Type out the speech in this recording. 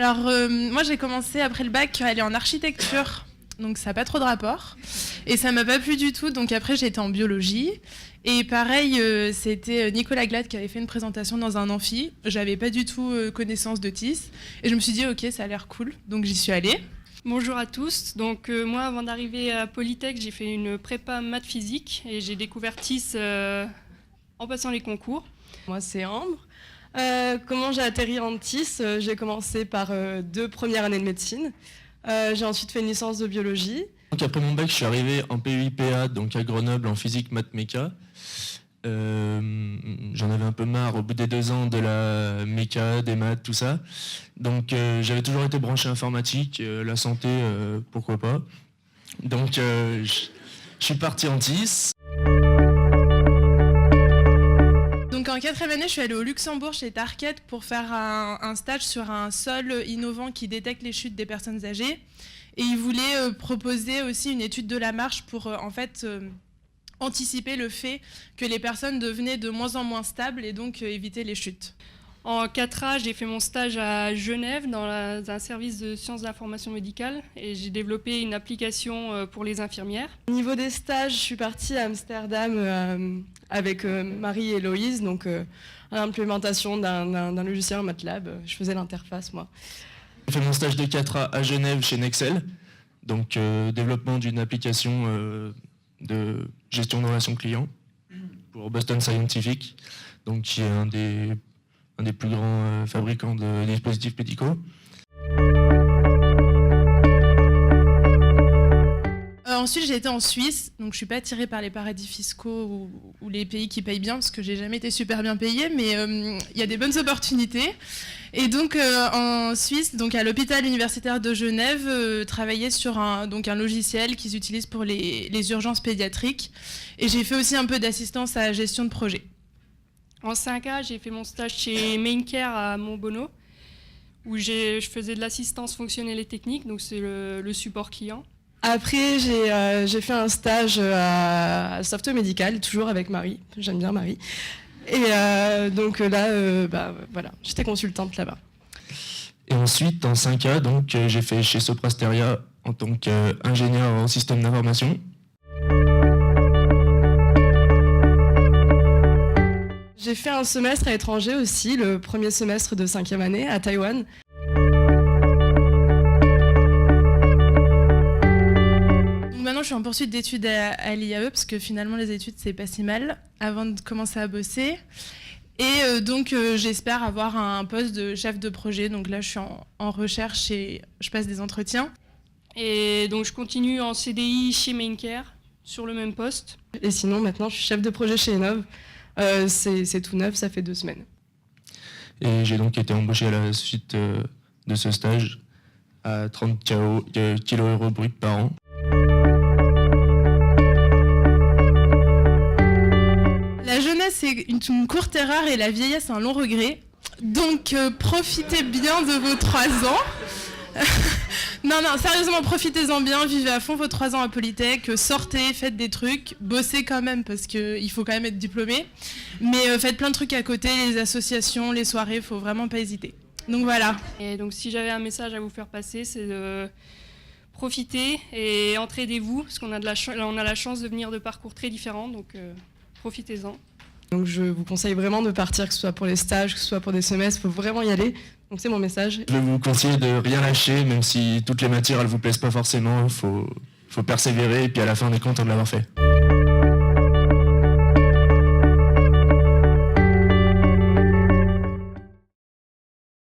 Alors, moi, j'ai commencé après le bac à aller en architecture, donc ça n'a pas trop de rapport. Et ça m'a pas plu du tout, donc après, j'ai été en biologie. Et pareil, c'était Nicolas Glad qui avait fait une présentation dans un amphi. J'avais pas du tout connaissance de TIS. Et je me suis dit, ok, ça a l'air cool, donc j'y suis allée. Bonjour à tous. Donc moi, avant d'arriver à Polytech, j'ai fait une prépa maths physique et j'ai découvert TIS en passant les concours. Moi, c'est Ambre. Comment j'ai atterri en TIS? J'ai commencé par 2 premières années de médecine. J'ai ensuite fait une licence de biologie. Donc après mon bac, je suis arrivé en PUI-PA, donc à Grenoble, en physique, maths, méca. J'en avais un peu marre au bout des 2 ans de la méca, des maths, tout ça. Donc j'avais toujours été branché informatique, la santé, pourquoi pas. Donc je suis parti en TIS. Donc en 4e année, je suis allée au Luxembourg chez Target pour faire un stage sur un sol innovant qui détecte les chutes des personnes âgées. Et ils voulaient proposer aussi une étude de la marche pour anticiper le fait que les personnes devenaient de moins en moins stables et donc éviter les chutes. En 4A, j'ai fait mon stage à Genève dans un service de sciences de l'information médicale et j'ai développé une application pour les infirmières. Au niveau des stages, je suis partie à Amsterdam avec Marie et Loïse, donc à l'implémentation d'un logiciel en MATLAB. Je faisais l'interface, moi. J'ai fait mon stage de 4A à Genève chez Nexel, donc développement d'une application de gestion de relations clients pour Boston Scientific, donc qui est un des plus grands fabricants de dispositifs médicaux. Ensuite, j'ai été en Suisse, donc je suis pas attirée par les paradis fiscaux ou les pays qui payent bien, parce que j'ai jamais été super bien payée, mais il y a des bonnes opportunités. Et donc en Suisse, donc à l'hôpital universitaire de Genève, travaillais sur un logiciel qu'ils utilisent pour les urgences pédiatriques. Et j'ai fait aussi un peu d'assistance à la gestion de projet. En 5A, j'ai fait mon stage chez Maincare à Montbonneau, où je faisais de l'assistance fonctionnelle et technique, donc c'est le support client. Après, j'ai fait un stage à Softo Médical, toujours avec Marie. J'aime bien Marie. Et donc là, voilà, j'étais consultante là-bas. Et ensuite, en 5A, donc, j'ai fait chez Soprasteria en tant qu'ingénieur en système d'information. J'ai fait un semestre à l'étranger aussi, le premier semestre de 5e année à Taïwan. Maintenant, je suis en poursuite d'études à l'IAE, parce que finalement, les études, c'est pas si mal, avant de commencer à bosser. Et donc, j'espère avoir un poste de chef de projet. Donc là, je suis en recherche et je passe des entretiens. Et donc, je continue en CDI chez Maincare, sur le même poste. Et sinon, maintenant, je suis chef de projet chez Enov. C'est tout neuf, ça fait 2 semaines. Et j'ai donc été embauché à la suite de ce stage à 30 kilo € brut par an. La jeunesse est une courte erreur et la vieillesse un long regret. Donc profitez bien de vos 3 ans. Non, sérieusement, profitez-en bien, vivez à fond vos 3 ans à Polytech, sortez, faites des trucs, bossez quand même parce qu'il faut quand même être diplômé. Mais faites plein de trucs à côté, les associations, les soirées, faut vraiment pas hésiter. Donc voilà. Et donc si j'avais un message à vous faire passer, c'est de profiter et entraidez-vous, parce qu'on a la chance de venir de parcours très différents, donc profitez-en. Donc je vous conseille vraiment de partir, que ce soit pour les stages, que ce soit pour des semestres, il faut vraiment y aller. Donc c'est mon message. Je vous conseille de rien lâcher, même si toutes les matières elles vous plaisent pas forcément, faut persévérer et puis à la fin on est content de l'avoir fait.